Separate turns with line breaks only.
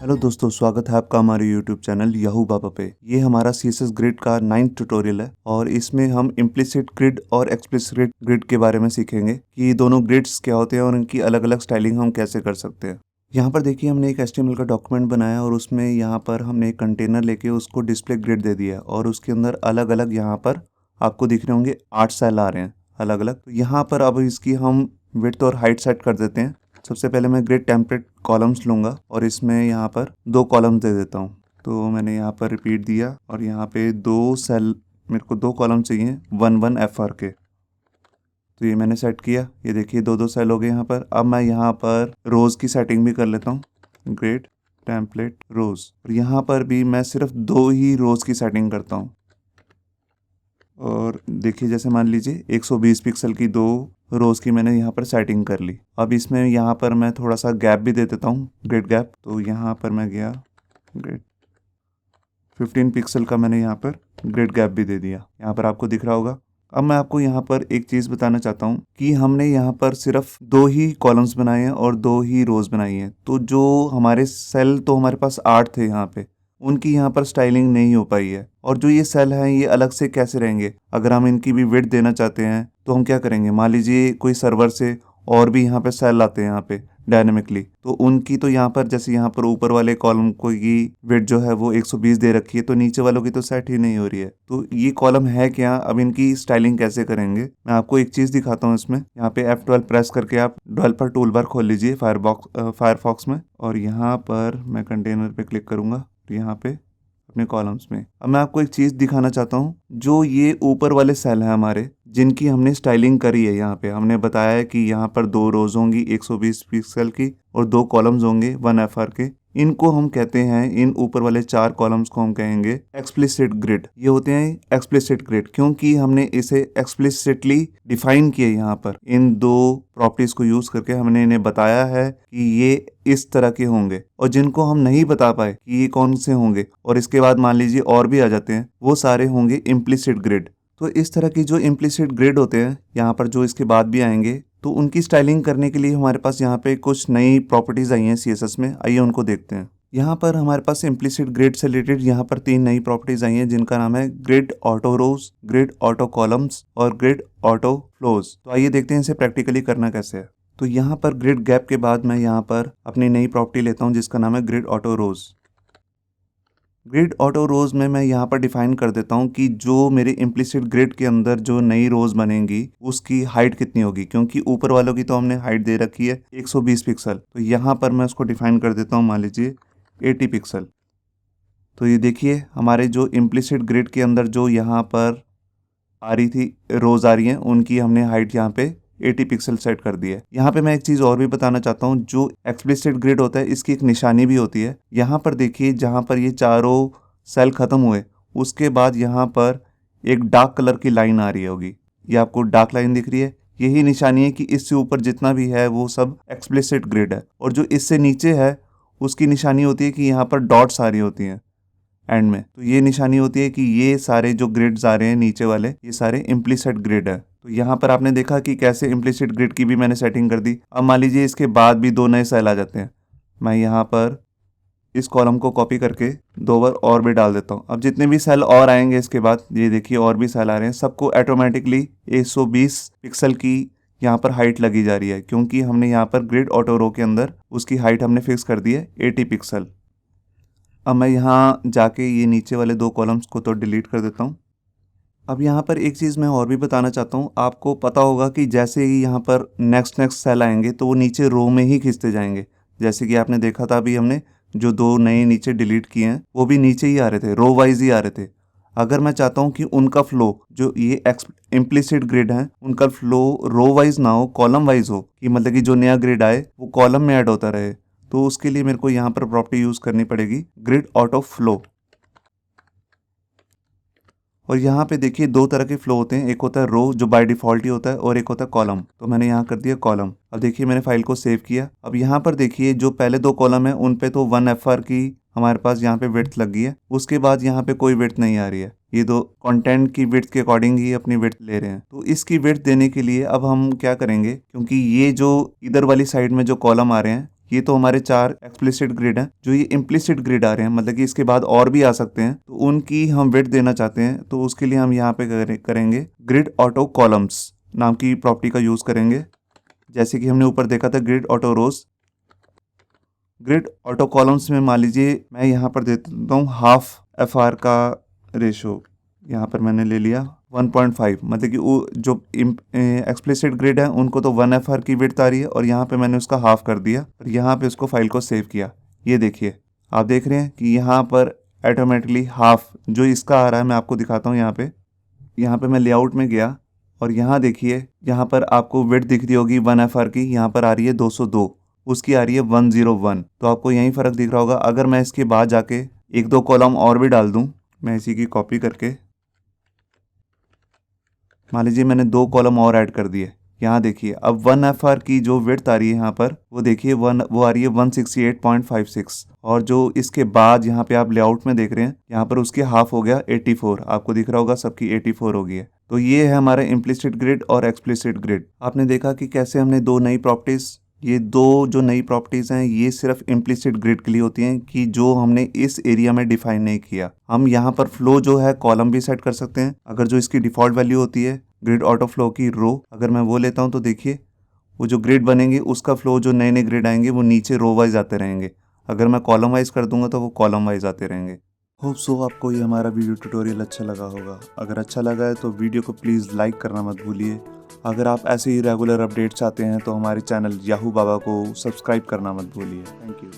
Hello दोस्तों, स्वागत है आपका हमारे YouTube चैनल याहू बाबा पे। ये हमारा CSS ग्रिड का 9th ट्यूटोरियल है और इसमें हम इम्प्लिसिट ग्रिड और एक्सप्लिसिट ग्रिड के बारे में सीखेंगे कि दोनों ग्रिड्स क्या होते हैं और इनकी अलग अलग स्टाइलिंग हम कैसे कर सकते हैं। यहाँ पर देखिए, हमने एक HTML का डॉक्यूमेंट बनाया और उसमें यहाँ पर हमने एक कंटेनर लेके उसको डिस्प्ले ग्रिड दे दिया और उसके अंदर अलग अलग यहाँ पर आपको दिख रहे होंगे 8 सेल आ रहे हैं अलग अलग। तो यहाँ पर अब इसकी हम विड्थ और हाइट सेट कर देते हैं। सबसे पहले मैं ग्रिड टेम्पलेट कॉलम्स लूँगा और इसमें यहाँ पर 2 कॉलम्स दे देता हूँ। तो मैंने यहाँ पर रिपीट दिया और यहाँ पे 2 सेल, मेरे को 2 कॉलम चाहिए 1 FR के। तो ये मैंने सेट किया। ये देखिए 2 सेल हो गए यहाँ पर। अब मैं यहाँ पर रोज़ की सेटिंग भी कर लेता हूँ, ग्रिड टेम्पलेट रोज़। और यहाँ पर भी मैं सिर्फ 2 ही रोज़ की सेटिंग करता हूँ। और देखिए, जैसे मान लीजिए 120 पिक्सल की 2 रोज़ की मैंने यहाँ पर सेटिंग कर ली। अब इसमें यहाँ पर मैं थोड़ा सा गैप भी दे देता हूँ, ग्रिड गैप। तो यहाँ पर मैं गया ग्रिड 15 पिक्सल का मैंने यहाँ पर ग्रिड गैप भी दे दिया। यहाँ पर आपको दिख रहा होगा। अब मैं आपको यहाँ पर एक चीज़ बताना चाहता हूँ कि हमने यहाँ पर सिर्फ 2 ही कॉलम्स बनाए हैं और 2 ही रोज़ बनाई हैं। तो जो हमारे सेल तो हमारे पास 8 थे यहाँ पे, उनकी यहाँ पर स्टाइलिंग नहीं हो पाई है। और जो ये सेल हैं ये अलग से कैसे रहेंगे? अगर हम इनकी भी विड्थ देना चाहते हैं तो हम क्या करेंगे? मान लीजिए कोई सर्वर से और भी यहाँ पे सेल आते हैं यहाँ पे डायनेमिकली, तो उनकी तो यहाँ पर जैसे यहाँ पर ऊपर वाले कॉलम को की विड्थ जो है वो 120 दे रखी है, तो नीचे वालों की तो सेट ही नहीं हो रही है। तो ये कॉलम है क्या? अब इनकी स्टाइलिंग कैसे करेंगे? मैं आपको एक चीज़ दिखाता हूँ इसमें। यहाँ पे F12 प्रेस करके आप डेवलपर टूल बार खोल लीजिए फायरफॉक्स में, और यहाँ पर मैं कंटेनर पे क्लिक करूँगा, यहाँ पे अपने कॉलम्स में। अब मैं आपको एक चीज़ दिखाना चाहता हूँ। जो ये ऊपर वाले सेल हैं हमारे, जिनकी हमने स्टाइलिंग करी है, यहाँ पे हमने बताया है कि यहाँ पर 2 रोज होंगी 120 पिक्सल की और 2 कॉलम्स होंगे 1 FR के। इनको हम कहते हैं, इन ऊपर वाले 4 कॉलम्स को हम कहेंगे एक्सप्लिसिट ग्रिड। ये होते हैं एक्सप्लिसिट ग्रिड क्योंकि हमने इसे एक्सप्लिसिटली डिफाइन किया। यहाँ पर इन 2 प्रॉपर्टीज को यूज करके हमने इन्हें बताया है कि ये इस तरह के होंगे, और जिनको हम नहीं बता पाए कि ये कौन से होंगे और इसके बाद मान लीजिए और भी आ जाते हैं, वो सारे होंगे इम्प्लिसिट ग्रिड। तो इस तरह की जो इम्प्लिसिट ग्रिड होते हैं, यहाँ पर जो इसके बाद भी आएंगे, तो उनकी स्टाइलिंग करने के लिए हमारे पास यहाँ पे कुछ नई प्रॉपर्टीज आई हैं CSS में। आइए उनको देखते हैं। यहाँ पर हमारे पास इम्प्लिसिट ग्रिड से रिलेटेड यहाँ पर 3 नई प्रॉपर्टीज आई हैं, जिनका नाम है ग्रिड ऑटो रोज, ग्रिड ऑटो कॉलम्स और ग्रिड ऑटो फ्लोज। तो आइए देखते हैं इसे प्रैक्टिकली करना कैसे है। तो यहाँ पर ग्रिड गैप के बाद मैं यहाँ पर अपनी नई प्रॉपर्टी लेता हूँ जिसका नाम है ग्रिड ऑटो रोज। ग्रिड ऑटो रोज में मैं यहाँ पर डिफाइन कर देता हूँ कि जो मेरे इम्प्लिसिट ग्रिड के अंदर जो नई रोज बनेंगी उसकी हाइट कितनी होगी, क्योंकि ऊपर वालों की तो हमने हाइट दे रखी है 120 पिक्सल। तो यहाँ पर मैं उसको डिफाइन कर देता हूँ, मान लीजिए 80 पिक्सल। तो ये देखिए, हमारे जो इम्प्लिसिट ग्रिड के अंदर जो यहाँ पर आ रही थी रोज आ रही हैं, उनकी हमने हाइट यहाँ पे 80 पिक्सल सेट कर दी है। यहाँ पे मैं एक चीज़ और भी बताना चाहता हूँ। जो एक्सप्लिसिट ग्रिड होता है इसकी एक निशानी भी होती है। यहाँ पर देखिए, जहाँ पर ये चारों सेल खत्म हुए उसके बाद यहाँ पर एक डार्क कलर की लाइन आ रही होगी। ये आपको डार्क लाइन दिख रही है, यही निशानी है कि इससे ऊपर जितना भी है वो सब एक्सप्लिसिट ग्रिड है, और जो इससे नीचे है उसकी निशानी होती है कि यहाँ पर डॉट्स आ रही होती हैं एंड में। तो ये निशानी होती है कि ये सारे जो ग्रिड्स आ रहे हैं नीचे वाले, ये सारे इम्प्लिसिट ग्रिड है। तो यहाँ पर आपने देखा कि कैसे इम्प्लिसिट ग्रिड की भी मैंने सेटिंग कर दी। अब मान लीजिए इसके बाद भी 2 नए सेल आ जाते हैं। मैं यहाँ पर इस कॉलम को कॉपी करके 2 बार और भी डाल देता हूँ। अब जितने भी सेल और आएंगे इसके बाद, ये देखिए और भी सेल आ रहे हैं, सबको ऑटोमेटिकली 120 पिक्सल की यहाँ पर हाइट लगी जा रही है, क्योंकि हमने यहाँ पर ग्रिड ऑटो रो के अंदर उसकी हाइट हमने फिक्स कर दी है 80 पिक्सल। अब मैं यहाँ जाके ये नीचे वाले 2 कॉलम्स को तो डिलीट कर देता हूँ। अब यहाँ पर एक चीज़ मैं और भी बताना चाहता हूँ। आपको पता होगा कि जैसे ही यहाँ पर नेक्स्ट सेल आएंगे तो वो नीचे रो में ही खींचते जाएंगे। जैसे कि आपने देखा था, अभी हमने जो 2 नए नीचे डिलीट किए हैं वो भी नीचे ही आ रहे थे, रो वाइज ही आ रहे थे। अगर मैं चाहता हूँ कि उनका फ्लो, जो ये इम्प्लिसिट ग्रिड है, उनका फ्लो रो वाइज ना हो, कॉलम वाइज हो, कि मतलब कि जो नया ग्रिड आए वो कॉलम में ऐड होता रहे, तो उसके लिए मेरे को यहाँ पर प्रॉपर्टी यूज़ करनी पड़ेगी ग्रिड ऑटो फ्लो। और यहाँ पे देखिए 2 तरह के फ्लो होते हैं, एक होता है रो जो बाय डिफ़ॉल्ट ही होता है, और एक होता है कॉलम। तो मैंने यहाँ कर दिया कॉलम। अब देखिए मैंने फाइल को सेव किया। अब यहाँ पर देखिए जो पहले 2 कॉलम है उन पे तो 1 FR की हमारे पास यहाँ पे विड्थ लगी है, उसके बाद यहाँ पे कोई विड्थ नहीं आ रही है। ये 2 कंटेंट की विड्थ के अकॉर्डिंग ही अपनी विड्थ ले रहे हैं। तो इसकी विड्थ देने के लिए अब हम क्या करेंगे, क्योंकि ये जो इधर वाली साइड में जो कॉलम आ रहे हैं ये तो हमारे 4 एक्सप्लिसिट ग्रिड हैं। जो ये इम्प्लिसिट ग्रिड आ रहे हैं, मतलब कि इसके बाद और भी आ सकते हैं, तो उनकी हम विड्थ देना चाहते हैं। तो उसके लिए हम यहाँ पे करेंगे ग्रिड ऑटो कॉलम्स नाम की प्रॉपर्टी का यूज करेंगे। जैसे कि हमने ऊपर देखा था ग्रिड ऑटो रोज। ग्रिड ऑटो कॉलम्स में मान लीजिए मैं यहाँ पर दे देता हूँ हाफ FR का रेशो। यहाँ पर मैंने ले लिया 1.5, मतलब कि वो जो एक्सप्लिसिट ग्रिड है उनको तो 1 FR की विड्थ आ रही है, और यहाँ पे मैंने उसका हाफ कर दिया और यहाँ पे उसको फाइल को सेव किया। ये देखिए, आप देख रहे हैं कि यहाँ पर ऑटोमेटिकली हाफ जो इसका आ रहा है, मैं आपको दिखाता हूँ। यहाँ पे मैं लेआउट में गया और यहाँ देखिए, यहाँ पर आपको विड्थ दिख रही होगी 1 FR की, यहाँ पर आ रही है 202, उसकी आ रही है 101। तो आपको यही फ़र्क दिख रहा होगा। अगर मैं इसके बाद जाके 1-2 कॉलम और भी डाल दूँ, मैं इसी की कॉपी करके मान लीजिए मैंने 2 कॉलम और ऐड कर दिए। यहाँ देखिए अब 1 FR की जो विड्थ आ रही है यहाँ पर, वो देखिए वो आ रही है 168.56, और जो इसके बाद यहाँ पे आप लेआउट में देख रहे हैं, यहाँ पर उसकी हाफ हो गया 84। आपको दिख रहा होगा सबकी 84 हो गई है। तो ये है हमारा इम्प्लिसिट ग्रिड और एक्सप्लिसिट ग्रिड। आपने देखा कि कैसे हमने 2 नई प्रॉपर्टीज, ये 2 जो नई प्रॉपर्टीज हैं ये सिर्फ इम्प्लिसिट ग्रिड के लिए होती हैं, कि जो हमने इस एरिया में डिफाइन नहीं किया। हम यहाँ पर फ्लो जो है कॉलम भी सेट कर सकते हैं। अगर जो इसकी डिफ़ॉल्ट वैल्यू होती है ग्रिड ऑटो फ्लो की रो, अगर मैं वो लेता हूँ तो देखिए वो जो ग्रिड बनेंगे उसका फ्लो, जो नए नए ग्रिड आएंगे वो नीचे रो वाइज आते रहेंगे। अगर मैं कॉलम वाइज कर दूंगा तो वो कॉलम वाइज आते रहेंगे। होप सो आपको ये हमारा वीडियो ट्यूटोरियल अच्छा लगा होगा। अगर अच्छा लगा है तो वीडियो को प्लीज़ लाइक करना मत भूलिए। अगर आप ऐसे ही रेगुलर अपडेट चाहते हैं तो हमारे चैनल याहू बाबा को सब्सक्राइब करना मत भूलिए। Thank you.